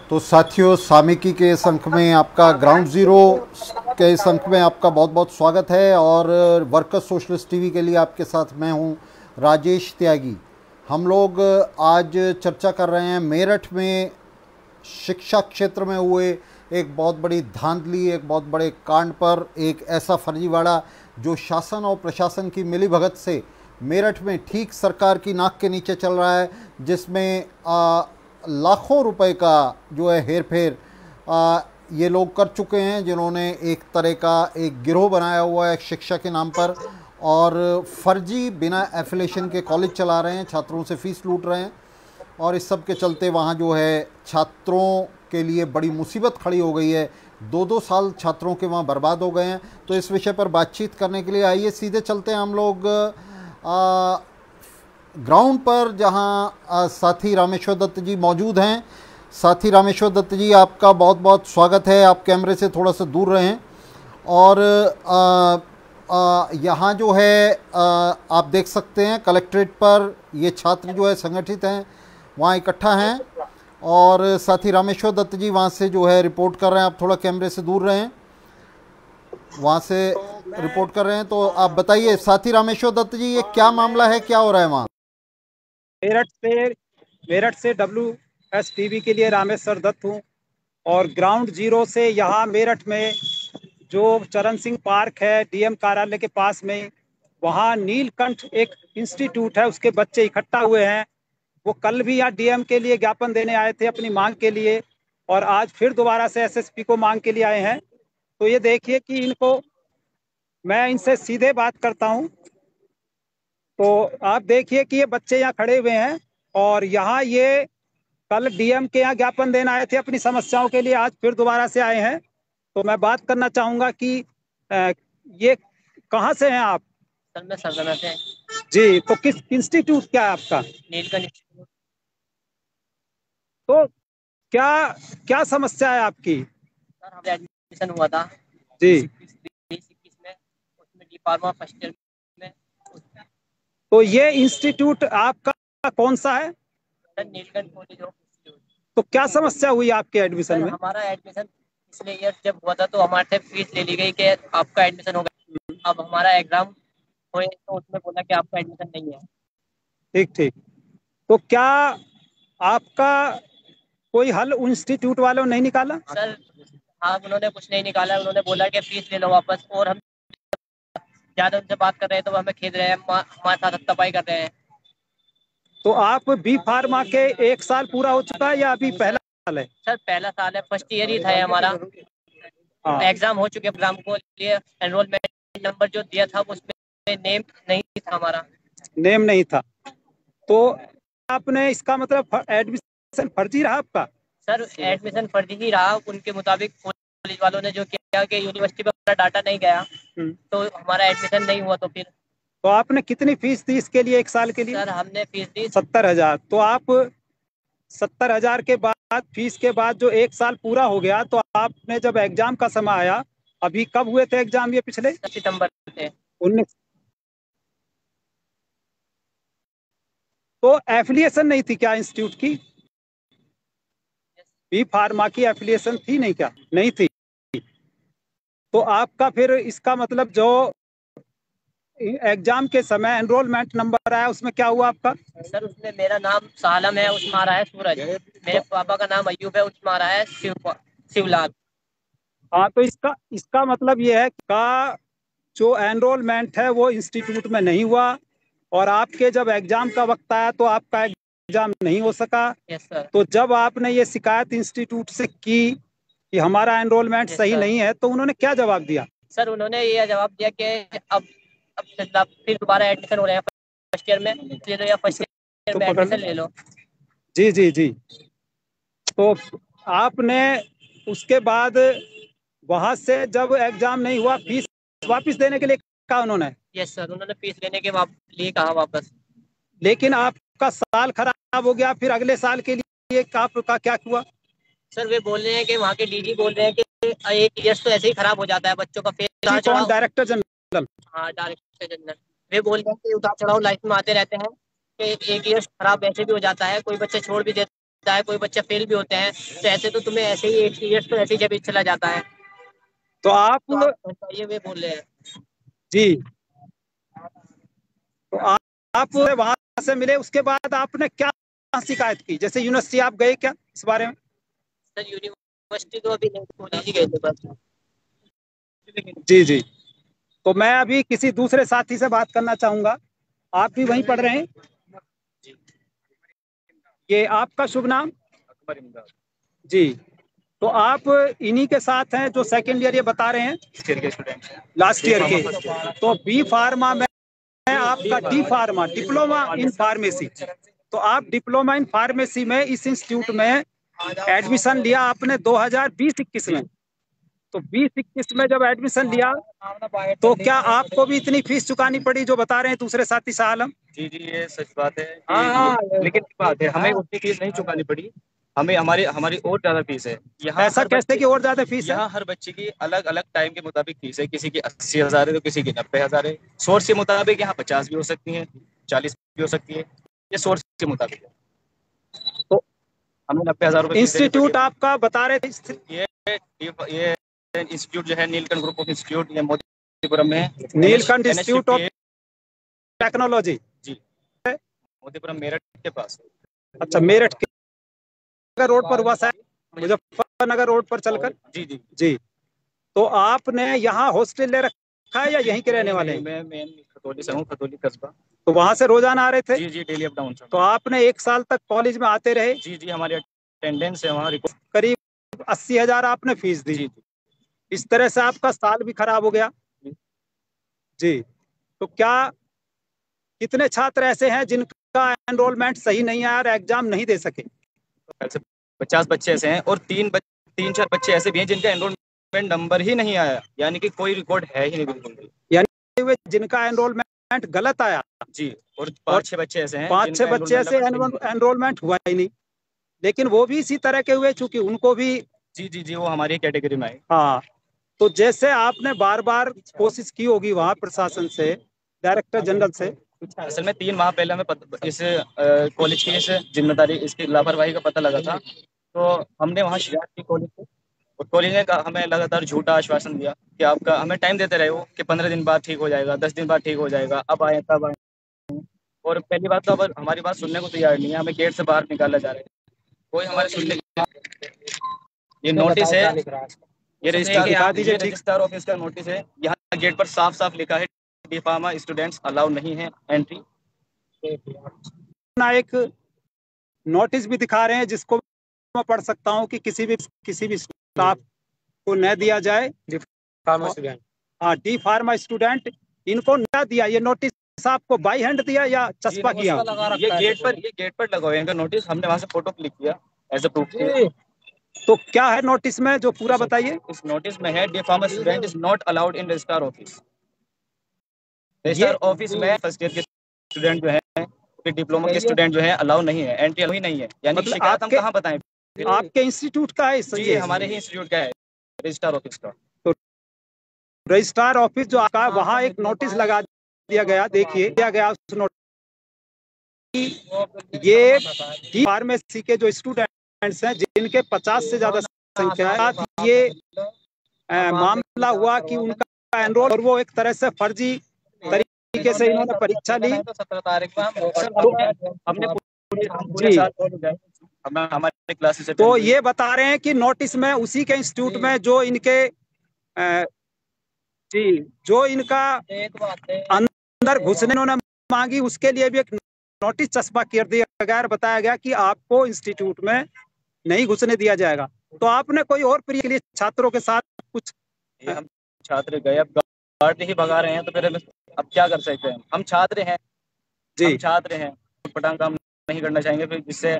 तो साथियों, सामयिकी के इस अंक में आपका ग्राउंड ज़ीरो के इस अंक में आपका बहुत बहुत स्वागत है। और वर्कर्स सोशलिस्ट टीवी के लिए आपके साथ मैं हूं राजेश त्यागी। हम लोग आज चर्चा कर रहे हैं मेरठ में शिक्षा क्षेत्र में हुए एक बहुत बड़ी धांधली, एक बहुत बड़े कांड पर। एक ऐसा फर्जीवाड़ा जो शासन और प्रशासन की मिलीभगत से मेरठ में ठीक सरकार की नाक के नीचे चल रहा है, जिसमें लाखों रुपए का जो है हेर फेर ये लोग कर चुके हैं, जिन्होंने एक तरह का एक गिरोह बनाया हुआ है शिक्षा के नाम पर, और फर्जी बिना एफिलेशन के कॉलेज चला रहे हैं, छात्रों से फीस लूट रहे हैं। और इस सब के चलते वहाँ जो है छात्रों के लिए बड़ी मुसीबत खड़ी हो गई है। 2-2 साल छात्रों के वहाँ बर्बाद हो गए हैं। तो इस विषय पर बातचीत करने के लिए आइए सीधे चलते हैं हम लोग ग्राउंड पर, जहां साथी रामेश्वर दत्त जी मौजूद हैं। साथी रामेश्वर दत्त जी, आपका बहुत बहुत स्वागत है। आप कैमरे से थोड़ा सा दूर रहें। और यहाँ जो है आप देख सकते हैं कलेक्ट्रेट पर ये छात्र जो है संगठित हैं, वहाँ इकट्ठा हैं। और साथी रामेश्वर दत्त जी वहाँ से जो है रिपोर्ट कर रहे हैं। आप थोड़ा कैमरे से दूर रहें, वहाँ से रिपोर्ट कर रहे हैं। तो आप बताइए साथी रामेश्वर दत्त जी, ये क्या मामला है, क्या हो रहा है वहाँ? मेरठ से WSTV के लिए रामेश्वर दत्त हूँ। और ग्राउंड जीरो से यहाँ मेरठ में जो चरण सिंह पार्क है DM कार्यालय के पास में, वहाँ नीलकंठ एक इंस्टीट्यूट है, उसके बच्चे इकट्ठा हुए हैं। वो कल भी यहाँ DM के लिए ज्ञापन देने आए थे अपनी मांग के लिए, और आज फिर दोबारा से SSP को मांग के लिए आए हैं। तो ये देखिए कि इनको मैं इनसे सीधे बात करता हूँ। तो आप देखिए कि ये बच्चे यहाँ खड़े हुए हैं, और यहाँ ये कल DM के यहाँ ज्ञापन देने आए थे अपनी समस्याओं के लिए, आज फिर दोबारा से आए हैं। तो मैं बात करना चाहूंगा कि ये कहाँ से हैं आप? सर मैं सरगना से। जी, तो किस इंस्टीट्यूट क्या है आपका? नीलकंठ इंस्टीट्यूट। तो क्या क्या समस्या है आपकी? सर हमें एडमिशन हुआ था जी 2021 में, उसमें डी फार्मा फर्स्ट ईयर में। तो ये इंस्टीट्यूट आपका कौन सा है? Sir Neelkanth college of institute. तो क्या समस्या हुई आपके एडमिशन में? हमारा एडमिशन पिछले ईयर जब हुआ था तो हमारे से फीस ले ली गई कि आपका एडमिशन हो गया। अब हमारा एग्जाम हुए तो उसमें बोला कि आपका एडमिशन नहीं है। ठीक ठीक। तो क्या आपका कोई हल इंस्टीट्यूट वालों ने नहीं निकाला? सर हाँ, उन्होंने कुछ नहीं निकाला। उन्होंने बोला कि फीस ले लो वापस, और हम ज्यादा उनसे बात कर रहे हैं तो हमें खींच रहे हैं, हमारे साथ हत्तापाई कर रहे हैं। तो आप बी फार्मा के 1 साल पूरा हो चुका है या अभी पहला साल है? सर पहला साल है, फर्स्ट ईयर ही था हमारा। एग्जाम हो चुके एग्जाम को लिए एनरोलमेंट नंबर जो दिया था उसमें नेम नहीं था, हमारा नेम नहीं था। तो आपने इसका मतलब एडमिशन फर्जी रहा आपका? सर एडमिशन फर्जी ही रहा। उनके मुताबिक कॉलेज वालों ने जो किया कि यूनिवर्सिटी पे पूरा डाटा नहीं गया, तो हमारा एडमिशन नहीं हुआ। तो आपने कितनी फीस दी इसके लिए 1 साल के लिए? सर हमने फीस दी 70,000। तो आप 70,000 के बाद, फीस के बाद जो 1 साल पूरा हो गया, तो आपने जब एग्जाम का समय आया, अभी कब हुए थे एग्जाम ये पिछले? सितंबर थे 19। तो एफिलिएशन नहीं थी क्या इंस्टीट्यूट की? बी फार्मा की एफिलिएशन थी नहीं क्या? नहीं थी। तो आपका फिर इसका मतलब जो एग्जाम के समय एनरोलमेंट नंबर आया उसमें क्या हुआ आपका? सर उसमें मेरा नाम सालम है, उसमें आ रहा है सूरज। मेरे पापा का नाम अयूब है, उसमें आ रहा है शिवलाल। हाँ, तो इसका मतलब ये है का जो एनरोलमेंट है वो इंस्टीट्यूट में नहीं हुआ, और आपके जब एग्जाम का वक्त आया तो आपका एग्जाम नहीं हो सका। Yes sir. तो जब आपने ये शिकायत इंस्टीट्यूट से की कि हमारा एनरोलमेंट सही नहीं है, तो उन्होंने क्या जवाब दिया? सर उन्होंने ये जवाब दिया कि अब फिर दोबारा एडमिशन हो रहे हैं फर्स्ट ईयर में, ले लो या फर्स्ट ईयर में एडमिशन ले लो। जी जी जी। तो आपने उसके बाद वहां से जब एग्जाम नहीं हुआ, फीस वापस देने के लिए कहा उन्होंने? यस सर, उन्होंने फीस लेने के लिए कहा वापस। लेकिन आपका साल खराब हो गया, फिर अगले साल के लिए आपका क्या हुआ? सर वे बोल रहे हैं कि वहाँ के DG बोल रहे हैं कि एक ईयर तो ऐसे ही खराब हो जाता है बच्चों का। फिर कौन? Director general? हाँ डायरेक्टर जनरल। वे बोल रहे हैं कि उतार चढ़ाव लाइफ में आते रहते हैं, कि एक ईयर खराब ऐसे भी हो जाता है, कोई बच्चे छोड़ भी देते होता है, कोई बच्चा फेल भी होते हैं, तो ऐसे तो तुम्हें ऐसे ही 8 ईयर्स तो ऐसे ही जब चला जाता है। तो आप ये वे बोल रहे हैं जी, तो आप वहां से मिले, उसके बाद आपने क्या शिकायत की? जैसे यूनिवर्सिटी आप गए क्या इस बारे में? सर यूनिवर्सिटी तो अभी नहीं, कॉलेज ही गए थे बस। जी जी, तो मैं अभी किसी दूसरे साथी से बात करना चाहूंगा। आप भी वहीं पढ़ रहे हैं? ये आपका शुभ नाम? जी, तो आप इन्हीं के साथ हैं जो सेकेंड ईयर ये बता रहे हैं, लास्ट ईयर के? तो बी फार्मा में आपका D pharma, diploma in pharmacy, तो आप डिप्लोमा इन फार्मेसी में इस इंस्टीट्यूट में एडमिशन लिया आपने 2020-21 में। तो 20-21 में जब एडमिशन लिया तो क्या आपको भी इतनी फीस चुकानी पड़ी जो बता रहे हैं दूसरे साथी शाह आलम? जी जी, ये सच बात है। लेकिन बात है, हमें उतनी फीस नहीं चुकानी पड़ी, हमें हमारी हमारी और ज्यादा फीस है यहाँ। ऐसा कैसे कि और ज्यादा फीस है? यहाँ हर बच्चे की अलग अलग टाइम के मुताबिक फीस है। किसी की 80,000 है तो किसी की 90,000 है। सोर्स के मुताबिक यहाँ 50 भी हो सकती है, 40 भी हो सकती है, ये सोर्स के मुताबिक है। तो हमें 90,000 रुपये इंस्टीट्यूट आपका बता रहे थे? ये इंस्टीट्यूट जो है नीलकंठ ग्रुप ऑफ इंस्टीट्यूट, ये मोतीपुरम में है। नीलकंठ इंस्टीट्यूट ऑफ टेक्नोलॉजी जी, मोतीपुरम मेरठ के पास। अच्छा, मेरठ के रोड पर हुआ शायद, मुजफ्फरनगर रोड पर चलकर। जी जी जी, तो आपने यहाँ हॉस्टल ले रखा है या यहीं के रहने वाले हैं? मैं खतौली से हूँ, खतौली कस्बा। तो वहां से रोजाना आ रहे थे? जी जी, डेली अप डाउन। तो आपने 1 साल तक कॉलेज में आते रहे? जी जी, हमारी अटेंडेंस है वहाँ। करीब 80,000 आपने फीस दी। जी, इस तरह से आपका साल भी खराब हो गया। जी, तो क्या कितने छात्र ऐसे हैं जिनका एनरोलमेंट सही नहीं आया और एग्जाम नहीं दे सके? 50 बच्चे ऐसे हैं और 3-4 बच्चे ऐसे भी हैं जिनका एनरोलमेंट नंबर ही नहीं आया, यानी कि कोई रिकॉर्ड है ही नहीं बिल्कुल भी, यानी जिनका एनरोलमेंट गलत आया। जी, और 5-6 बच्चे ऐसे हैं, 5-6 बच्चे ऐसे एनरोलमेंट हुआ ही नहीं, लेकिन वो भी इसी तरह के हुए चूंकि उनको भी। जी जी जी, वो हमारी कैटेगरी में आए। हाँ, तो जैसे आपने बार बार कोशिश की होगी वहाँ प्रशासन से, डायरेक्टर जनरल से। असल में 3 माह पहले हमें इस कॉलेज की इस जिम्मेदारी, इसकी लापरवाही का पता लगा था, तो हमने वहाँ शिकायत की कॉलेज को, और कॉलेज ने हमें लगातार झूठा आश्वासन दिया कि आपका, हमें टाइम देते रहे वो कि 15 दिन बाद ठीक हो जाएगा, 10 दिन बाद ठीक हो जाएगा, अब आए तब आए। और पहली बात तो अब हमारी बात सुनने को तैयार नहीं है, हमें गेट से बाहर निकाला जा रहा है, कोई हमारे सुनने। ये नोटिस है, ये रजिस्ट्रार ऑफिस का नोटिस है, यहाँ गेट पर साफ साफ लिखा है डी फार्मा स्टूडेंट्स अलाउ नहीं है एंट्री। एक नोटिस भी दिखा रहे हैं जिसको मैं पढ़ सकता हूँ कि किसी भी स्टाफ को न दिया जाए डी फार्मा स्टूडेंट। हाँ, डी फार्मा स्टूडेंट इनको न दिया। ये नोटिस आपको बाई हैंड दिया या चस्पा किया? ये गेट पर लगा हुआ है इनका नोटिस, हमने वहां से फोटो क्लिक किया एज ए प्रूफ। तो क्या है नोटिस में, जो पूरा बताइए। इस नोटिस में है D pharma student is not allowed in registrar office. Registrar office में फर्स्ट ईयर के स्टूडेंट जो है, डिप्लोमा के स्टूडेंट जो है अलाउ नहीं है, एंट्री अलाउ ही नहीं है। यानी मतलब शिकायत हम कहाँ बताएं? आपके इंस्टीट्यूट का है? जी, हमारे ही इंस्टीट्यूट का है, रजिस्ट्रार ऑफिस का। तो रजिस्ट्रार ऑफिस जो आपका, वहाँ एक नोटिस लगा दिया गया, देखिए दिया गया उस नोटिस, ये फार्मेसी के जो स्टूडेंट्स हैं जिनके 50 से ज्यादा संख्या है, ये मामला हुआ कि उनका एनरोल, और वो एक तरह से फर्जी तरीके से इन्होंने परीक्षा ली। 17 तारीख को हमने हमारे क्लासेस। तो ये बता रहे हैं कि नोटिस में उसी के इंस्टीट्यूट में जो इनके जी, जो इनका अंदर घुसने उन्होंने मांगी, उसके लिए भी एक नोटिस चस्पा कर दिया गया, बताया गया कि आपको इंस्टीट्यूट में नहीं घुसने दिया जाएगा। तो आपने कोई और प्रिय के लिए छात्रों के साथ कुछ? हम छात्र गए, अब गार्ड ही भगा रहे हैं, तो फिर अब क्या कर सकते हैं? हम छात्र हैं जी, हम छात्र हैं, पटांग काम नहीं करना चाहेंगे फिर, जिससे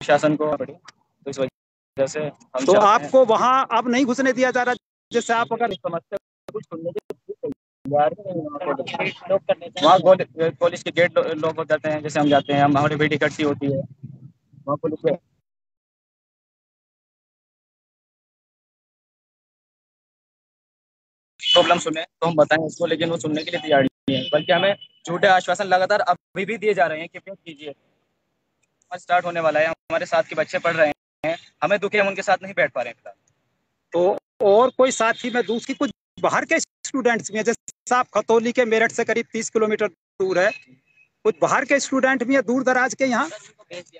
शासन को पड़े, तो इस वजह से हम। तो आपको वहाँ अब नहीं घुसने दिया जा रहा, जैसे आप अगर समस्या कुछ सुनने के वहाँ कॉलेज के गेट लॉक हो जाते हैं, जैसे हम जाते हैं, हमारी भीड़ इकट्ठी होती है वहाँ पुलिस प्रॉब्लम सुने तो हम बताएं उसको, लेकिन वो सुनने के लिए तैयार नहीं है, बल्कि हमें झूठे आश्वासन लगातार अभी भी दिए जा रहे हैं कि वेट कीजिए, स्टार्ट होने वाला है, हमारे साथ के बच्चे पढ़ रहे हैं, हमें दुखी, हम उनके साथ नहीं बैठ पा रहे हैं। तो और कोई साथी में दूसरी कुछ बाहर के स्टूडेंट्स भी हैं, जैसे आप खतौली के मेरठ से करीब 30 किलोमीटर दूर है, कुछ बाहर के स्टूडेंट भी हैं दूर दराज के यहाँ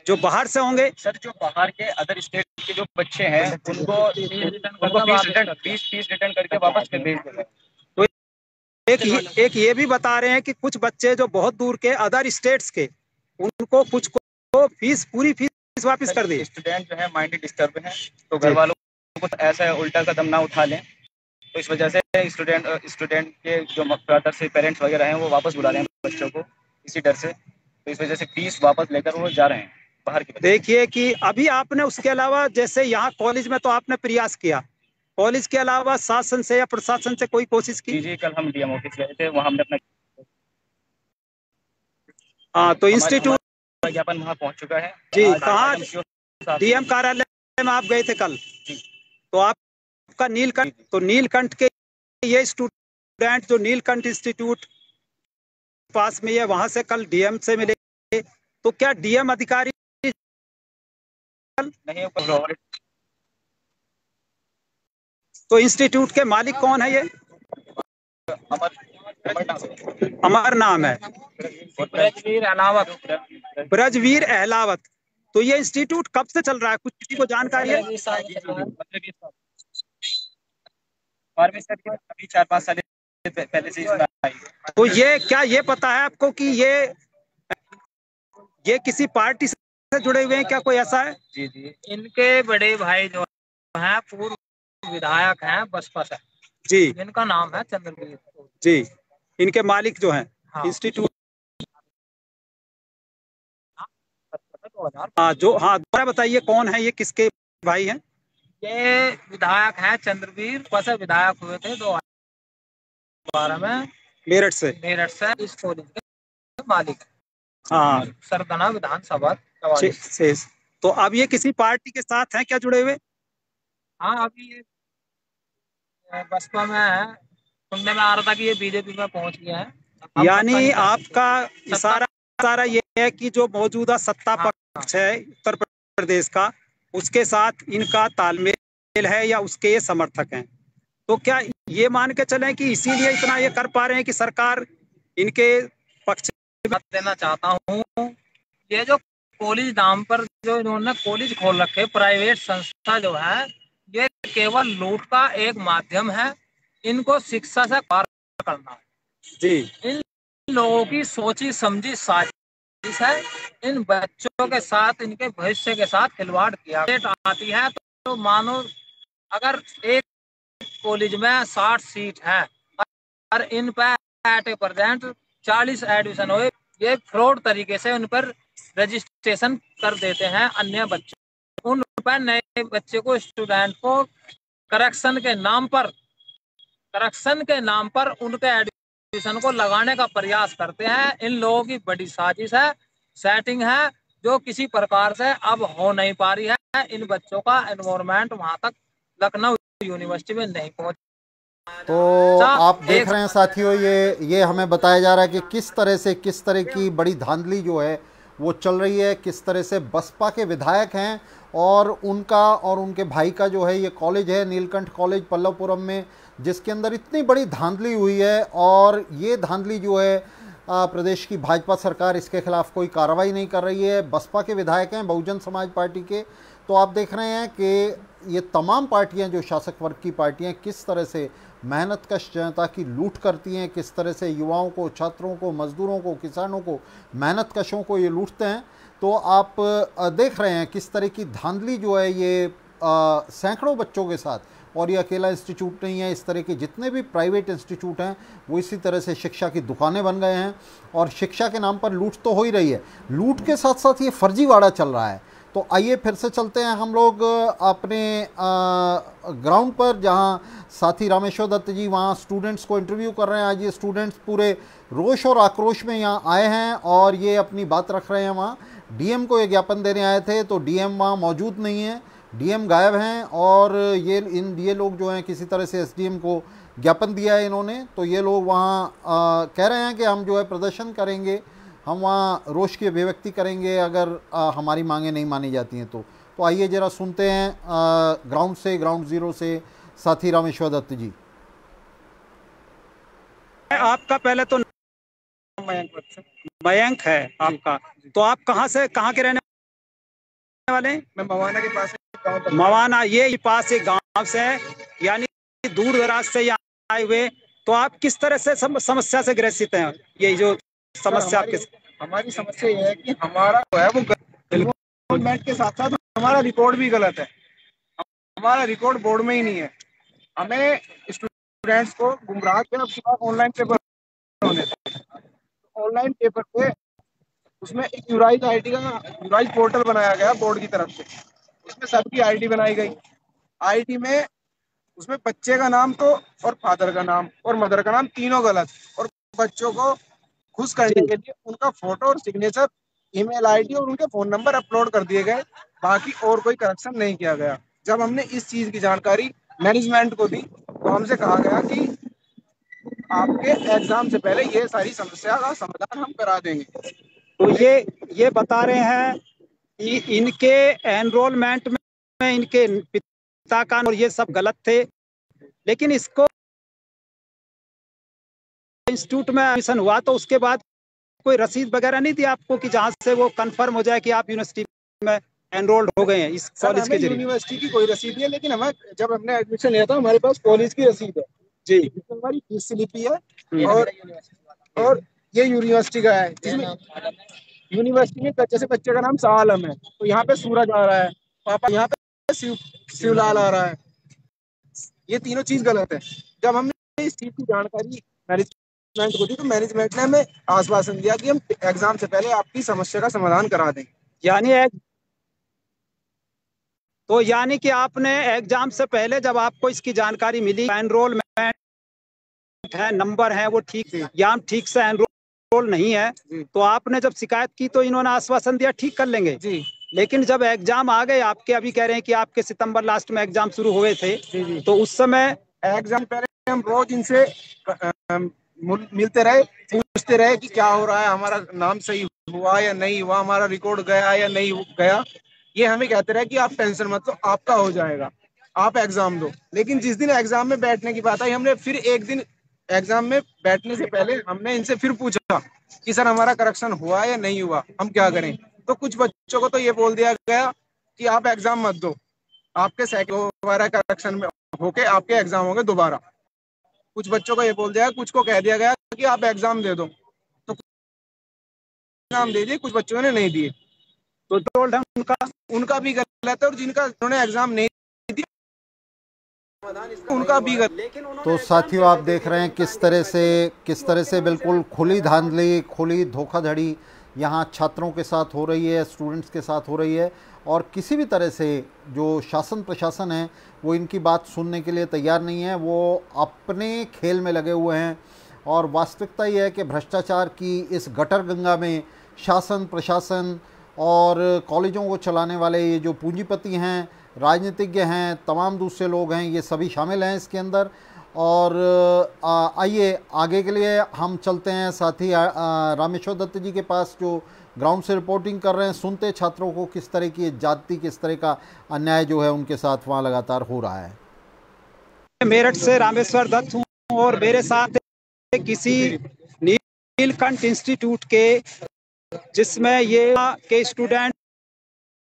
जो बाहर से होंगे? सर जो बाहर के अदर स्टेट के जो बच्चे हैं उनको फीस रिटर्न करके वापस भेज देंगे। तो एक ये भी बता रहे हैं कि कुछ बच्चे जो बहुत दूर के अदर स्टेट्स के, उनको कुछ को पूरी फीस वापस कर दी। स्टूडेंट जो है माइंड डिस्टर्ब है, तो घर वालों को ऐसा उल्टा कदम ना उठा लें, तो इस वजह से स्टूडेंट के जो फादर से पेरेंट्स वगैरह हैं वो वापस बुला रहे हैं बच्चों को इसी डर से, तो इस वजह से फीस वापस लेकर वो जा रहे हैं बाहर के। देखिए कि अभी आपने उसके अलावा जैसे यहाँ कॉलेज में तो आपने प्रयास किया, कॉलेज के अलावा शासन से या प्रशासन से कोई कोशिश की? जी कल हम डीएम ऑफिस गए थे, वहाँ हमने अपना तो इंस्टीट्यूट ज्ञापन वहाँ पहुँच चुका है। जी, कहाँ? डीएम कार्यालय में आप गए थे कल? तो आपका नीलकंठ के ये स्टूडेंट जो नीलकंठ इंस्टीट्यूट पास में है, वहां से कल डीएम से मिले, तो क्या डीएम अधिकारी नहीं? तो इंस्टीट्यूट के मालिक कौन है? ये अमर नाम है, ब्रजवीर अहलावत। तो ये इंस्टीट्यूट कब से चल रहा है, कुछ किसी को जानकारी है? अभी 4-5 साल पहले से। तो ये क्या ये पता है आपको कि ये किसी पार्टी से जुड़े हुए हैं क्या, कोई ऐसा है? जी इनके बड़े भाई जो हैं पूर्व विधायक हैं बसपा से जी, इनका नाम है चंद्रवीर जी, इनके मालिक जो हैं। हाँ। इंस्टीट्यूट दोबारा बताइए कौन है ये, किसके भाई हैं? ये विधायक हैं चंद्रवीर, बस विधायक हुए थे 2012 में मेरठ से इस कॉलेज के मालिक। हाँ, सरगना विधानसभा। तो अब ये किसी पार्टी के साथ हैं क्या जुड़े हुए? हाँ, अभी ये बसपा में है, सुनने में आ रहा था कि ये बीजेपी में पहुंच गया है। यानी आपका इशारा ये है कि जो मौजूदा सत्ता पक्ष है उत्तर प्रदेश का, उसके साथ इनका तालमेल है या उसके ये समर्थक हैं। तो क्या ये मान के चलें कि इसीलिए इतना ये कर पा रहे हैं कि सरकार इनके पक्ष देना चाहता हूँ। ये जो कॉलेज नाम पर जो इन्होंने कॉलेज खोल रखे, प्राइवेट संस्था जो है, ये केवल लूट का एक माध्यम है। इनको शिक्षा से पार करना है जी। इन लोगों की सोची समझी साजिश है। इन बच्चों के साथ, इनके भविष्य के साथ खिलवाड़ किया आती है। तो मानो अगर एक कॉलेज में 60 सीट है और इन पर एट ए प्रेजेंट 40 एडमिशन हुए, ये फ्रॉड तरीके से उन पर रजिस्ट्रेशन कर देते हैं अन्य बच्चे। उन पर नए बच्चे को, स्टूडेंट को करेक्शन के नाम पर उनके एडमिशन को लगाने का प्रयास करते हैं। इन लोगों की बड़ी साजिश है, सेटिंग है, जो किसी प्रकार से अब हो नहीं पा रही है। इन बच्चों का एनवायरमेंट वहां तक लखनऊ यूनिवर्सिटी में नहीं पहुंच। तो आप देख रहे हैं साथियों, ये हमें बताया जा रहा है कि किस तरह की बड़ी धांधली जो है वो चल रही है, किस तरह से बसपा के विधायक हैं और उनका और उनके भाई का जो है ये कॉलेज है नीलकंठ कॉलेज पल्लवपुरम में, जिसके अंदर इतनी बड़ी धांधली हुई है। और ये धांधली जो है प्रदेश की भाजपा सरकार इसके खिलाफ कोई कार्रवाई नहीं कर रही है। बसपा के विधायक हैं, बहुजन समाज पार्टी के। तो आप देख रहे हैं कि ये तमाम पार्टियां जो शासक वर्ग की पार्टियां किस तरह से मेहनतकश जनता की लूट करती हैं, किस तरह से युवाओं को, छात्रों को, मजदूरों को, किसानों को, मेहनतकशों को ये लूटते हैं। तो आप देख रहे हैं किस तरह की धांधली जो है ये सैकड़ों बच्चों के साथ, और ये अकेला इंस्टीट्यूट नहीं है, इस तरह के जितने भी प्राइवेट इंस्टीट्यूट हैं वो इसी तरह से शिक्षा की दुकानें बन गए हैं और शिक्षा के नाम पर लूट तो हो ही रही है, लूट के साथ साथ ये फर्जीवाड़ा चल रहा है। तो आइए फिर से चलते हैं हम लोग अपने ग्राउंड पर, जहां साथी रामेश्वर दत्त जी वहां स्टूडेंट्स को इंटरव्यू कर रहे हैं। आज ये स्टूडेंट्स पूरे रोष और आक्रोश में यहाँ आए हैं और ये अपनी बात रख रहे हैं। वहाँ डीएम को ये ज्ञापन देने आए थे तो डीएम वहाँ मौजूद नहीं है, डीएम गायब हैं और ये लोग जो हैं किसी तरह से एसडीएम को ज्ञापन दिया है इन्होंने। तो ये लोग वहाँ कह रहे हैं कि हम जो है प्रदर्शन करेंगे, हम वहाँ रोष की अभिव्यक्ति करेंगे अगर हमारी मांगें नहीं मानी जाती हैं तो आइए जरा सुनते हैं ग्राउंड ज़ीरो से साथी रामेश्वर दत्त जी। आपका पहले तो मयंक है आपका, तो आप कहाँ के रहने वाले हैं? मैं मवाना के पास मवाना, ये पास एक गांव से है, यानी दूर दराज से यहाँ आए हुए। तो आप किस तरह से समस्या से ग्रसित हैं? ये जो समस्या आपके, हमारी समस्या ये है कि हमारा जो है वो एनरोलमेंट के साथ साथ हमारा रिकॉर्ड भी गलत है। हमारा रिकॉर्ड बोर्ड में ही नहीं है। हमें स्टूडेंट्स को गुमराह किया ऑनलाइन पेपर होने थे। ऑनलाइन पेपर पे उसमें एक यूराइज आईडी का यूराइज पोर्टल बनाया गया बोर्ड की तरफ से। उसमें सबकी आईडी बनाई गई। आईडी में उसमें बच्चे का नाम तो और फादर का नाम और मदर का नाम तीनों गलत, और बच्चों को खुश करने के लिए उनका फोटो और सिग्नेचर, ईमेल आईडी और उनके फोन नंबर अपलोड कर दिए गए। बाकी और कोई करेक्शन नहीं किया गया। जब हमने इस चीज की जानकारी मैनेजमेंट को दी तो हमसे कहा गया कि आपके एग्जाम से पहले ये सारी समस्या का समाधान हम करा देंगे। तो ये बता रहे हैं कि इनके एनरोलमेंट में इनके पिता का और ये सब गलत थे, लेकिन इसको इंस्टीट्यूट में एडमिशन हुआ तो उसके बाद कोई रसीद वगैरह नहीं दी आपको कि जहां से वो कंफर्म हो जाए कि आप यूनिवर्सिटी में एनरोल्ड हो गए हैं इस कॉलेज के जरिए? यूनिवर्सिटी की कोई रसीद नहीं है, लेकिन हमें जब हमने एडमिशन लिया था हमारे पास कॉलेज की रसीद है जी, हमारी फीस स्लिप है और ये यूनिवर्सिटी का है, जिसमें यूनिवर्सिटी में जैसे बच्चे का नाम सालम है तो यहाँ पे सूरज आ रहा है, पापा यहाँ पे शिवलाल आ रहा है। ये तीनों चीज गलत है। जब हमने इस चीज की जानकारी मैनेजमेंट को दी तो मैनेजमेंट ने हमें आश्वासन दिया कि हम एग्जाम से पहले आपकी समस्या का समाधान करा देंगे। यानी कि आपने एग्जाम से पहले जब आपको इसकी जानकारी मिली, एनरोलमेंट है, नंबर है वो ठीक, या ठीक से एनरोल नहीं है, तो आपने जब शिकायत की तो इन्होंने आश्वासन दिया ठीक कर लेंगे जी। लेकिन जब एग्जाम आ गए आपके, अभी कह रहे हैं कि आपके सितंबर लास्ट में एग्जाम शुरू हुए थे जी। तो उस समय एग्जाम पहले हम रोज इनसे मिलते रहे, पूछते रहे कि क्या हो रहा है, हमारा नाम सही हुआ या नहीं हुआ, हमारा रिकॉर्ड गया या नहीं गया। ये हमें कहते रहे कि आप टेंशन मत लो, आपका हो जाएगा, आप एग्जाम दो। लेकिन जिस दिन एग्जाम में बैठने की बात आई, हमने फिर एक दिन एग्जाम में बैठने से पहले हमने इनसे फिर पूछा कि सर हमारा करेक्शन हुआ या नहीं हुआ, हम क्या करें। तो कुछ बच्चों को तो ये बोल दिया गया कि आप एग्जाम मत दो, आपके दोबारा करेक्शन में होके आपके एग्जाम होंगे दोबारा। कुछ बच्चों को ये बोल दिया, कुछ को कह दिया गया कि आप एग्जाम दे दो, तो एग्जाम दे दिए, कुछ बच्चों ने नहीं दिए। तो उनका भी गलत है, और जिनका उन्होंने एग्जाम नहीं दिया उनका भी गलत। तो साथियों आप देख रहे हैं किस तरह से बिल्कुल खुली धांधली, खुली धोखाधड़ी यहाँ छात्रों के साथ हो रही है, स्टूडेंट्स के साथ हो रही है, और किसी भी तरह से जो शासन प्रशासन है वो इनकी बात सुनने के लिए तैयार नहीं है। वो अपने खेल में लगे हुए हैं, और वास्तविकता ये है कि भ्रष्टाचार की इस गटर गंगा में शासन प्रशासन और कॉलेजों को चलाने वाले ये जो पूंजीपति हैं, राजनीतिज्ञ हैं, तमाम दूसरे लोग हैं, ये सभी शामिल हैं इसके अंदर। और आइए आगे के लिए हम चलते हैं साथी रामेश्वर दत्त जी के पास, जो ग्राउंड से रिपोर्टिंग कर रहे हैं। सुनते छात्रों को किस तरह की जाति, किस तरह का अन्याय जो है उनके साथ वहाँ लगातार हो रहा है। मेरठ से रामेश्वर दत्त हूँ, और मेरे साथ किसी नीलकंठ इंस्टीट्यूट के, जिसमें ये के स्टूडेंट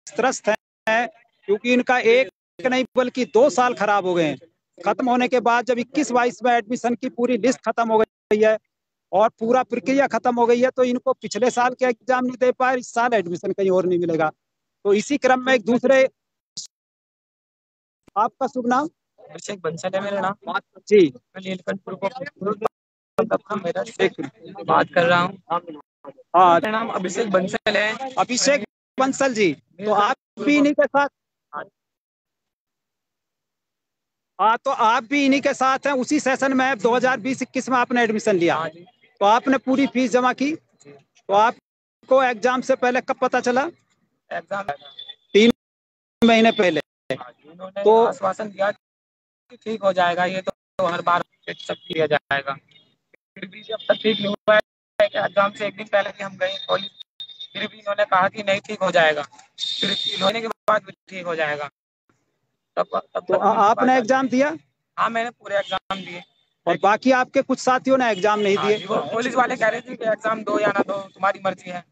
त्रस्त हैं, क्योंकि इनका एक नहीं बल्कि 2 साल खराब हो गए हैं। खत्म होने के बाद जब 21-22 में एडमिशन की पूरी लिस्ट खत्म हो गई है और पूरा प्रक्रिया खत्म हो गई है, तो इनको पिछले साल के एग्जाम नहीं दे पाए, इस साल एडमिशन कहीं और नहीं मिलेगा। तो इसी क्रम में एक दूसरे, आपका शुभ नाम? अभिषेक बंसल है मेरा नाम जी। मेरा बात कर रहा हूँ। हाँ, मेरा नाम अभिषेक बंसल है। अभिषेक बंसल जी, तो आप भी इन्हीं के साथ? हाँ, तो आप भी इन्हीं के साथ हैं। उसी सेशन में 2020-21 में आपने एडमिशन लिया, तो आपने पूरी फीस जमा की, तो आपको एग्जाम से पहले कब पता चला? एग्जाम 3 महीने पहले। तो आश्वासन दिया कि ठीक हो जाएगा, ये तो हर बार सब किया जाएगा, फिर भी जब तक ठीक नहीं हुआ है कि एग्जाम से एक दिन पहले भी हम गए कॉलेज, फिर भी इन्होंने कहा कि नहीं ठीक हो जाएगा, फिर होने के बाद भी ठीक हो जाएगा। तब तो आपने एग्जाम दिया? हाँ, मैंने पूरे एग्जाम दिए। और बाकी आपके कुछ साथियों ने एग्जाम नहीं दिए? वो पुलिस वाले कह रहे थे कि एग्जाम दो या ना दो, तुम्हारी मर्जी है।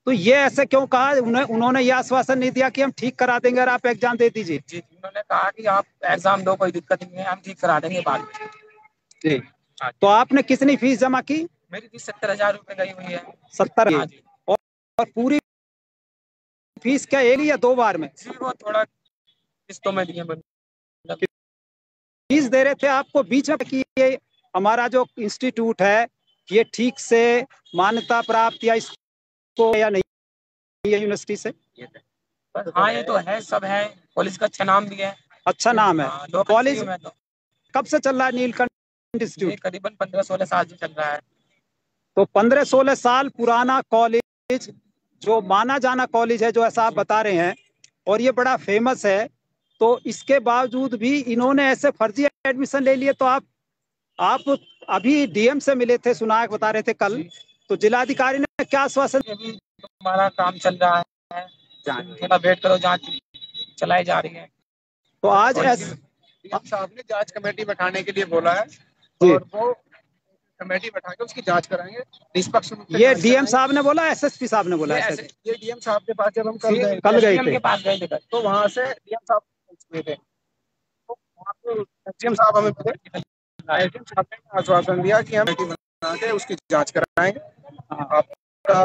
तो ये ऐसे क्यों कहा? उन्होंने ये आश्वासन नहीं दिया कि हम ठीक करा देंगे और आप एग्जाम दे दीजिए? जी, उन्होंने कहा कि आप एग्जाम दो, कोई दिक्कत नहीं है, हम ठीक करा देंगे बाद में। जी। तो आपने कितनी फीस जमा की? मेरी फीस 70,000 रुपए गई हुई है। 70? और पूरी फीस क्या एक या 2 बार में? जी, वो थोड़ा किस्तों में दिए। फीस दे रहे थे आपको बीच में कि ये हमारा जो इंस्टीट्यूट है ये ठीक से मान्यता प्राप्त या इसको या नहीं है यूनिवर्सिटी से? हाँ, ये तो है, सब है, कॉलेज का अच्छा नाम भी है। अच्छा नाम है। कॉलेज तो कब से चल रहा है नीलकंठ इंस्टीट्यूट? करीबन 15-16 साल से चल रहा है। तो 15-16 साल पुराना कॉलेज, जो माना जाना कॉलेज है, जो ऐसा आप बता रहे हैं, और ये बड़ा फेमस है, तो इसके बावजूद भी इन्होंने ऐसे फर्जी एडमिशन ले लिए। तो आप अभी डीएम से मिले थे, सुना बता रहे थे कल, तो जिलाधिकारी ने क्या आश्वासन? हमारा काम चल रहा है, थोड़ा वेट करो, जांच चलाई जा रही है। तो आज डीएम साहब ने जांच कमेटी बैठाने के लिए बोला है और वो कमेटी बैठा के उसकी जांच कराएंगे निष्पक्ष रूप से। ये डीएम साहब ने बोला, एसएसपी साहब ने बोला? ये डीएम साहब के पास जब हम कल गए थे, तो वहाँ से डीएम साहब हुए थे, तो वहाँ पे एसडीएम साहब हमें मिले। एसडीएम साहब ने आश्वासन दिया कि हम कमेटी बना के उसकी जांच कराएंगे। आपका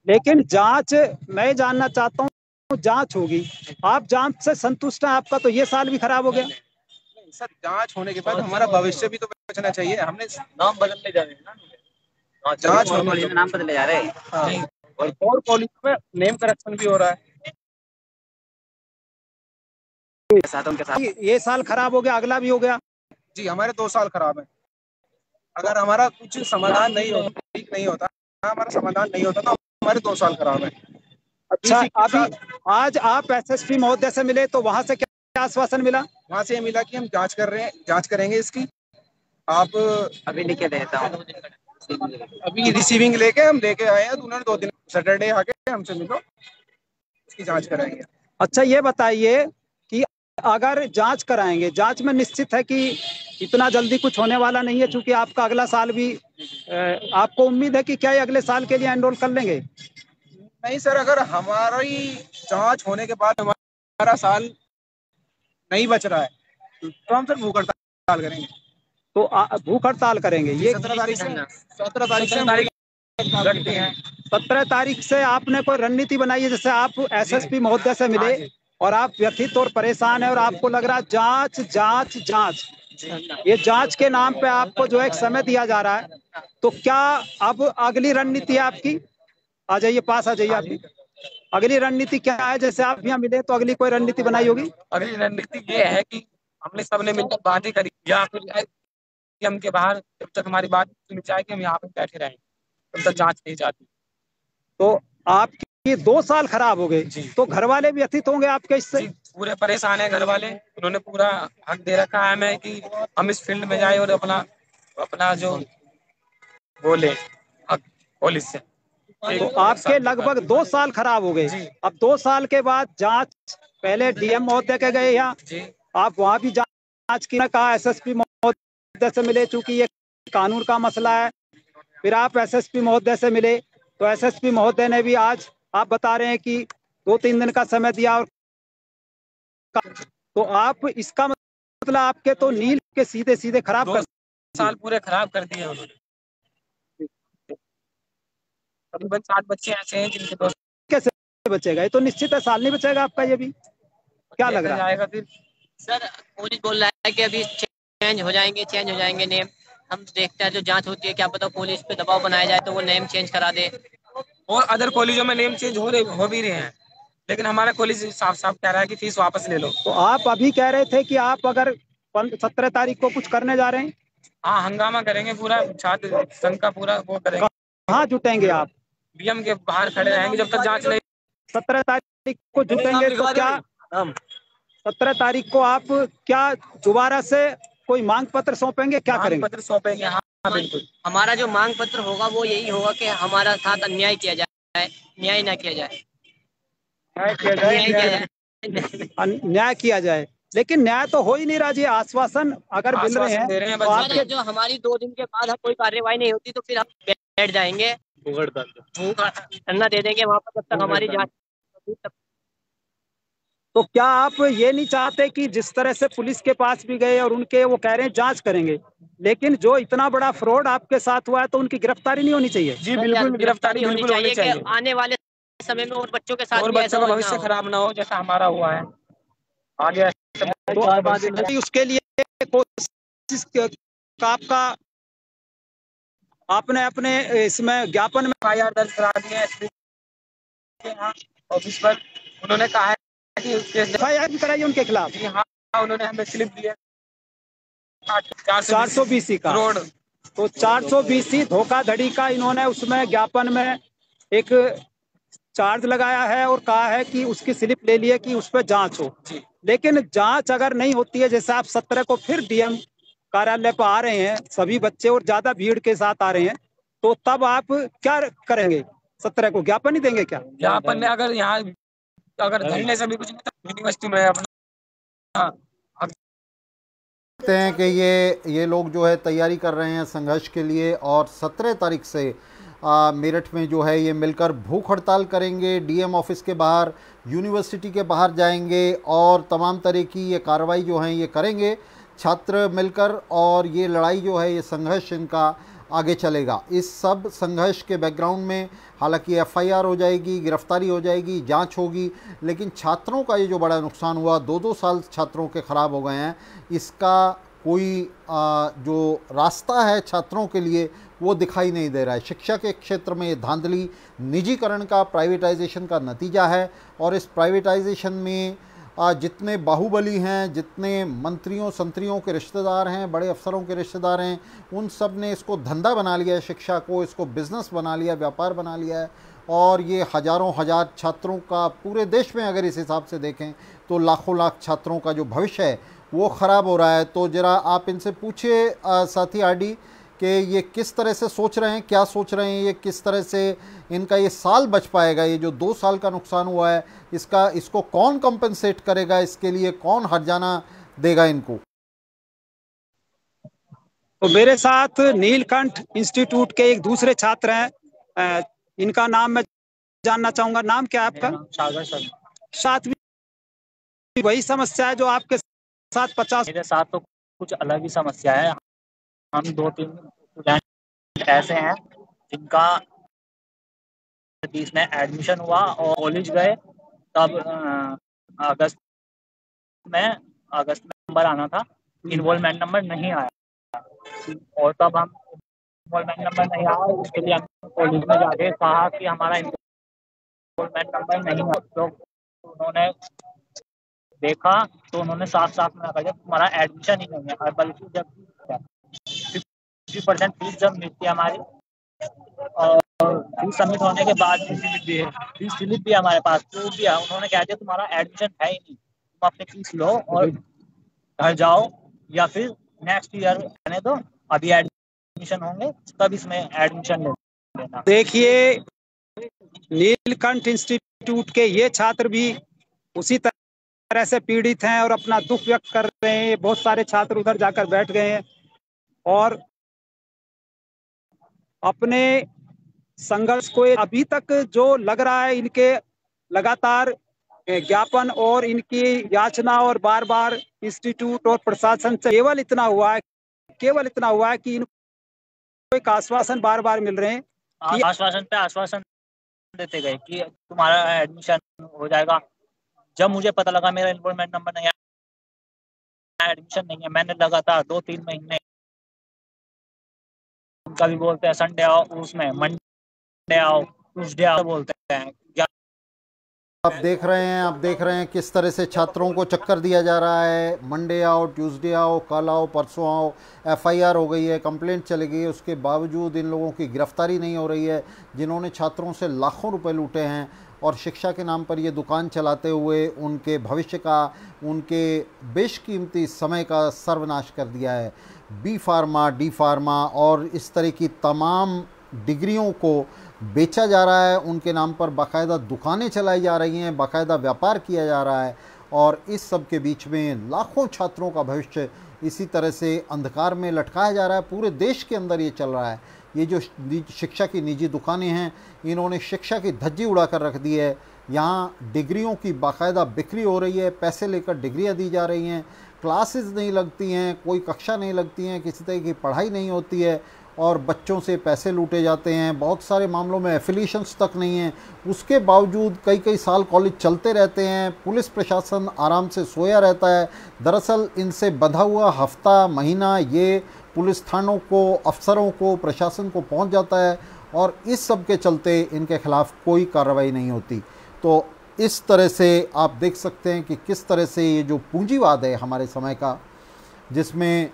लेकिन जांच मैं जानना चाहता हूँ, जांच होगी, आप जांच से संतुष्ट हैं? आपका तो ये साल भी खराब हो गया। नहीं सर, जांच होने के बाद हमारा भविष्य भी तो बचना चाहिए। हमने नाम बदलने जा रहे हैं ना, जांच होने में नाम बदले जा रहे हैं और कॉलेज में नेम करेक्शन भी हो रहा है। ये साल खराब हो गया, अगला भी हो गया। जी, हमारे 2 साल खराब है। अगर हमारा कुछ समाधान नहीं होता, ठीक नहीं होता, हमारा समाधान नहीं होता तो हमारे 2 साल खराब है। अच्छा, अभी आज आप एसएसपी महोदय से मिले तो वहां से क्या आश्वासन मिला? वहां से ये मिला कि हम जांच कर रहे हैं, जांच करेंगे इसकी। आप अभी लिखे देता हूँ, अभी रिसीविंग लेके हम लेके आए हैं, तो उन्होंने 2 दिन सैटरडे आके हमसे मिलो, इसकी जांच कराएंगे। अच्छा, ये बताइए कि अगर जांच कराएंगे, जांच में निश्चित है कि इतना जल्दी कुछ होने वाला नहीं है, क्योंकि आपका अगला साल भी, आपको उम्मीद है कि क्या ये अगले साल के लिए एनरोल कर लेंगे? नहीं सर, अगर हमारी जांच होने के बाद हमारा साल नहीं बच रहा है तो हम सर भूख हड़ताल करेंगे। तो भूख हड़ताल करेंगे? ये 17 तारीख से 17 तारीख से आपने कोई रणनीति बनाई है? जैसे आप एसएसपी महोदय से मिले और आप व्यथित और परेशान है और आपको लग रहा है जांच जांच जांच, ये जांच के नाम पे आपको जो एक समय दिया जा रहा है, तो क्या अब अगली रणनीति है आपकी? आ जाइए, पास आ जाइए। आपकी अगली रणनीति क्या है? जैसे आप यहाँ मिले तो अगली कोई रणनीति बनाई होगी? अगली रणनीति ये है कि हमने सबने मिलकर बात ही करी, या फिर हम के बाहर जब तक हमारी बात सुनी जाए कि हम यहाँ पे बैठे रहें, तब तक जांच नहीं जाती। तो आपकी 2 साल खराब हो गए, तो घर वाले भी व्यथित होंगे आपके इससे? पूरे परेशान है घर वाले, उन्होंने पूरा हक दे रखा है हमें कि हम इस फील्ड में जाए और अपना जो बोले कॉलेज से। तो आपके लगभग 2 साल खराब हो गए। अब 2 साल के बाद जांच, पहले डीएम महोदय के गए यहाँ, आप वहाँ भी जांच की, कहा एसएसपी महोदय से मिले, चूंकि ये कानून का मसला है। फिर आप एसएसपी महोदय से मिले तो एसएसपी महोदय ने भी, आज आप बता रहे हैं कि 2-3 दिन का समय दिया, और तो आप इसका मतलब आपके तो नील के सीधे सीधे खराब कर, 2 साल पूरे खराब कर दिए उन्होंने। तकरीबन 7 बच्चे ऐसे हैं जिनके 2 कैसे बचेगा? ये तो निश्चित है, साल नहीं बचेगा आपका। ये भी क्या लग रहा है? फिर सर, पुलिस बोल रहा है कि अभी चेंज हो जाएंगे नेम। हम देखते हैं जो जांच होती है, क्या पता पुलिस पे दबाव बनाया जाए तो वो नेम चेंज करा दे। और अदर कॉलेजों में नेम चेंज हो भी रहे हैं, लेकिन हमारा कॉलेज साफ साफ कह रहा है कि फीस वापस ले लो। तो आप अभी कह रहे थे कि आप अगर 17 तारीख को कुछ करने जा रहे हैं? हाँ, हंगामा करेंगे, पूरा छात्र संघ का पूरा वो करेंगे। कहाँ जुटेंगे आप? डीएम के बाहर खड़े रहेंगे जब तक जांच नहीं। 17 तारीख को जुटेंगे तो क्या 17 तारीख को आप क्या दोबारा से कोई मांग पत्र सौंपेंगे? क्या करेंगे? पत्र सौंपेंगे। बिल्कुल। हमारा जो मांग पत्र होगा वो यही होगा कि हमारा साथ अन्याय किया जाए, न्याय ना किया जाए, न्याय किया जाए, न्याय किया जाए। लेकिन न्याय तो हो ही नहीं रहा जी। आश्वासन अगर मिल रहे हैं तो आपके जो हमारी 2 दिन के बाद कोई कार्रवाई नहीं होती तो फिर हम बैठ जाएंगे, धरना दे देंगे वहाँ पर जब तक हमारी जांच। तो क्या आप ये नहीं चाहते कि जिस तरह से पुलिस के पास भी गए और उनके वो कह रहे हैं जांच करेंगे, लेकिन जो इतना बड़ा फ्रॉड आपके साथ हुआ है तो उनकी गिरफ्तारी नहीं होनी चाहिए? जी बिल्कुल, गिरफ्तारी होनी चाहिए कि आने वाले समय में और बच्चों के साथ और बच्चों का भविष्य खराब ना हो जैसा हमारा हुआ है आगे। तो उसके लिए कोशिश आपका आपने अपने इसमें ज्ञापन में FIR दर्ज करा दी है एसपी के यहाँ ऑफिस पर। उन्होंने कहा है कि FIR भी कराई उनके खिलाफ? जी हाँ, उन्होंने हमें स्लिप दी है 420 का रोड। तो 420 धोखाधड़ी का इन्होंने उसमें ज्ञापन में एक चार्ज लगाया है और कहा है कि उसकी स्लिप ले लिए कि उस पर जांच हो। लेकिन जांच अगर नहीं होती है, जैसे आप 17 को फिर डीएम कार्यालय पर आ रहे हैं, सभी बच्चे और ज्यादा भीड़ के साथ आ रहे हैं, तो तब आप क्या करेंगे? 17 को ज्ञापन ही देंगे क्या? ज्ञापन में अगर यहाँ अगर धरने से भी कुछ यूनिवर्सिटी में अपना देखते हैं कि ये लोग जो है तैयारी कर रहे हैं संघर्ष के लिए और 17 तारीख से मेरठ में जो है ये मिलकर भूख हड़ताल करेंगे, डीएम ऑफिस के बाहर, यूनिवर्सिटी के बाहर जाएंगे और तमाम तरह की ये कार्रवाई जो है ये करेंगे छात्र मिलकर। और ये लड़ाई जो है ये संघर्ष इनका आगे चलेगा। इस सब संघर्ष के बैकग्राउंड में हालांकि एफआईआर हो जाएगी, गिरफ्तारी हो जाएगी, जांच होगी, लेकिन छात्रों का ये जो बड़ा नुकसान हुआ, 2-2 साल छात्रों के ख़राब हो गए हैं, इसका कोई जो रास्ता है छात्रों के लिए वो दिखाई नहीं दे रहा है। शिक्षा के क्षेत्र में ये धांधली निजीकरण का, प्राइवेटाइजेशन का नतीजा है और इस प्राइवेटाइजेशन में जितने बाहुबली हैं, जितने मंत्रियों संतरियों के रिश्तेदार हैं, बड़े अफसरों के रिश्तेदार हैं, उन सब ने इसको धंधा बना लिया है, शिक्षा को इसको बिज़नेस बना लिया, व्यापार बना लिया है। और ये हज़ारों हजार छात्रों का, पूरे देश में अगर इस हिसाब से देखें तो लाखों लाख छात्रों का जो भविष्य है वो ख़राब हो रहा है। तो ज़रा आप इनसे पूछिए साथी आरडी कि ये किस तरह से सोच रहे हैं, क्या सोच रहे हैं, ये किस तरह से इनका ये साल बच पाएगा, ये जो 2 साल का नुकसान हुआ है इसको कौन कंपनसेट करेगा, इसके लिए कौन हर्जाना देगा इनको। तो मेरे साथ नीलकंठ इंस्टीट्यूट के एक दूसरे छात्र हैं, इनका नाम मैं जानना चाहूंगा। नाम क्या है आपका? सागर शर्मा। साथ भी वही समस्या है जो आपके साथ 50? मेरे साथ तो कुछ अलग ही समस्या है। हम 2-3 स्टूडेंट ऐसे हैं जिनका 20 में एडमिशन हुआ और कॉलेज गए, तब अगस्त में नंबर आना था, इन्वॉल्वमेंट नंबर नहीं आया और तब हम इन्वॉल्वमेंट नंबर नहीं आया, उसके लिए हम कॉलेज में जाके कहा कि हमारा इन्वॉल्वमेंट नंबर नहीं है। तो उन्होंने देखा तो उन्होंने साफ मना कर दिया, तुम्हारा एडमिशन ही नहीं है। बल्कि जब 50% फीस जब मिलती है हमारी और फीस सबमिट होने के बाद फीस स्लिप भी हमारे पास प्रूफ भी है, उन्होंने कह दिया तुम्हारा एडमिशन है ही नहीं, तुम अपनी फीस लो और घर जाओ या फिर नेक्स्ट ईयर रहने दो, अभी एडमिशन होंगे तब इसमें एडमिशन लेना। देखिए, नीलकंठ इंस्टीट्यूट के ये छात्र भी उसी तरह से पीड़ित हैं और अपना दुख व्यक्त कर रहे हैं। बहुत सारे छात्र उधर जाकर बैठ गए हैं और अपने संघर्ष को, अभी तक जो लग रहा है इनके लगातार ज्ञापन और इनकी याचना और बार बार इंस्टीट्यूट और प्रशासन से केवल इतना हुआ है कि इनको एक आश्वासन बार बार मिल रहे हैं, आश्वासन पे आश्वासन देते गए कि तुम्हारा एडमिशन हो जाएगा। जब मुझे पता लगा मेरा इन्वॉल्वमेंट नंबर नहीं है, एडमिशन नहीं है, मैंने लगातार 2-3 महीने, कभी बोलते हैं संडे आओ, उसमें मंडे आओ, ट्यूसडे आओ बोलते हैं। आप देख रहे हैं किस तरह से छात्रों को चक्कर दिया जा रहा है। मंडे आओ, ट्यूसडे आओ, कल आओ, परसों आओ, एफआईआर हो गई है, कंप्लेंट चली गई है, उसके बावजूद इन लोगों की गिरफ्तारी नहीं हो रही है, जिन्होंने छात्रों से लाखों रुपए लूटे हैं और शिक्षा के नाम पर ये दुकान चलाते हुए उनके भविष्य का, उनके बेशकीमती समय का सर्वनाश कर दिया है। बी फार्मा, डी फार्मा और इस तरह की तमाम डिग्रियों को बेचा जा रहा है। उनके नाम पर बाकायदा दुकानें चलाई जा रही हैं, बाकायदा व्यापार किया जा रहा है और इस सब के बीच में लाखों छात्रों का भविष्य इसी तरह से अंधकार में लटकाया जा रहा है। पूरे देश के अंदर ये चल रहा है। ये जो शिक्षा की निजी दुकानें हैं, इन्होंने शिक्षा की धज्जी उड़ा कर रख दी है। यहाँ डिग्रियों की बाकायदा बिक्री हो रही है, पैसे लेकर डिग्रियाँ दी जा रही हैं, क्लासेस नहीं लगती हैं, कोई कक्षा नहीं लगती हैं, किसी तरह की पढ़ाई नहीं होती है और बच्चों से पैसे लूटे जाते हैं। बहुत सारे मामलों में एफिलिएशंस तक नहीं हैं। उसके बावजूद कई कई साल कॉलेज चलते रहते हैं, पुलिस प्रशासन आराम से सोया रहता है। दरअसल इनसे बंधा हुआ हफ्ता महीना ये पुलिस थानों को, अफसरों को, प्रशासन को पहुंच जाता है और इस सब के चलते इनके खिलाफ़ कोई कार्रवाई नहीं होती। तो इस तरह से आप देख सकते हैं कि किस तरह से ये जो पूंजीवाद है हमारे समय का, जिसमें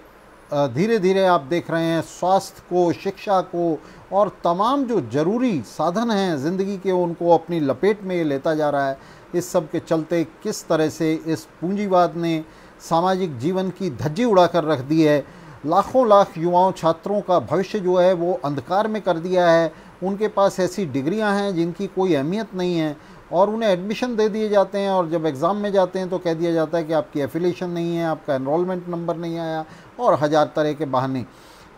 धीरे धीरे आप देख रहे हैं स्वास्थ्य को, शिक्षा को और तमाम जो ज़रूरी साधन हैं ज़िंदगी के, उनको अपनी लपेट में लेता जा रहा है। इस सब के चलते किस तरह से इस पूंजीवाद ने सामाजिक जीवन की धज्जी उड़ा कर रख दी है। लाखों लाख युवाओं, छात्रों का भविष्य जो है वो अंधकार में कर दिया है। उनके पास ऐसी डिग्रियां हैं जिनकी कोई अहमियत नहीं है और उन्हें एडमिशन दे दिए जाते हैं और जब एग्ज़ाम में जाते हैं तो कह दिया जाता है कि आपकी एफिलिएशन नहीं है, आपका एनरोलमेंट नंबर नहीं आया और हज़ार तरह के बहाने।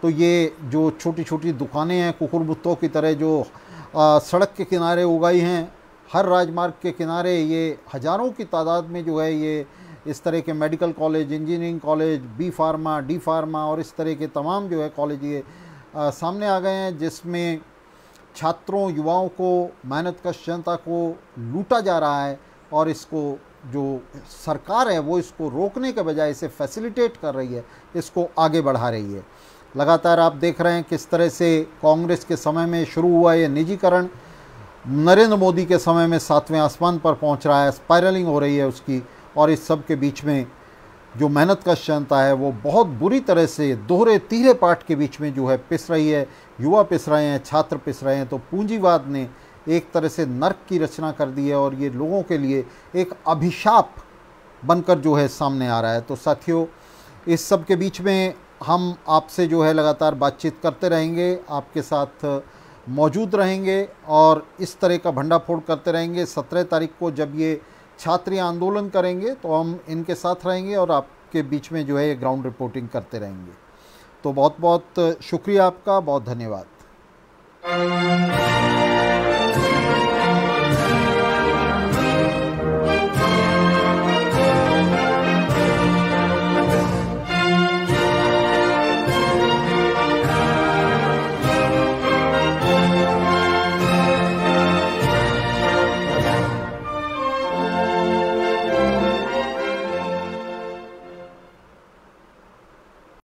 तो ये जो छोटी छोटी दुकानें हैं कुकुरमुत्तों की तरह जो सड़क के किनारे उगाई हैं, हर राजमार्ग के किनारे, ये हज़ारों की तादाद में जो है ये इस तरह के medical college, engineering college, B pharma, D pharma और इस तरह के तमाम जो है कॉलेज ये सामने आ गए हैं, जिसमें छात्रों, युवाओं को, मेहनतकश जनता को लूटा जा रहा है और इसको जो सरकार है वो इसको रोकने के बजाय इसे फैसिलिटेट कर रही है, इसको आगे बढ़ा रही है। लगातार आप देख रहे हैं किस तरह से कांग्रेस के समय में शुरू हुआ ये निजीकरण नरेंद्र मोदी के समय में 7वें आसमान पर पहुंच रहा है, स्पायरलिंग हो रही है उसकी। और इस सब के बीच में जो मेहनतकश जनता है वो बहुत बुरी तरह से दोहरे तीहरे पाठ के बीच में जो है पिस रही है। युवा पिस रहे हैं, छात्र पिस रहे हैं। तो पूंजीवाद ने एक तरह से नर्क की रचना कर दी है और ये लोगों के लिए एक अभिशाप बनकर जो है सामने आ रहा है। तो साथियों, इस सब के बीच में हम आपसे जो है लगातार बातचीत करते रहेंगे, आपके साथ मौजूद रहेंगे और इस तरह का भंडाफोड़ करते रहेंगे। 17 तारीख को जब ये छात्र आंदोलन करेंगे तो हम इनके साथ रहेंगे और आपके बीच में जो है ये ग्राउंड रिपोर्टिंग करते रहेंगे। तो बहुत बहुत शुक्रिया आपका, बहुत धन्यवाद।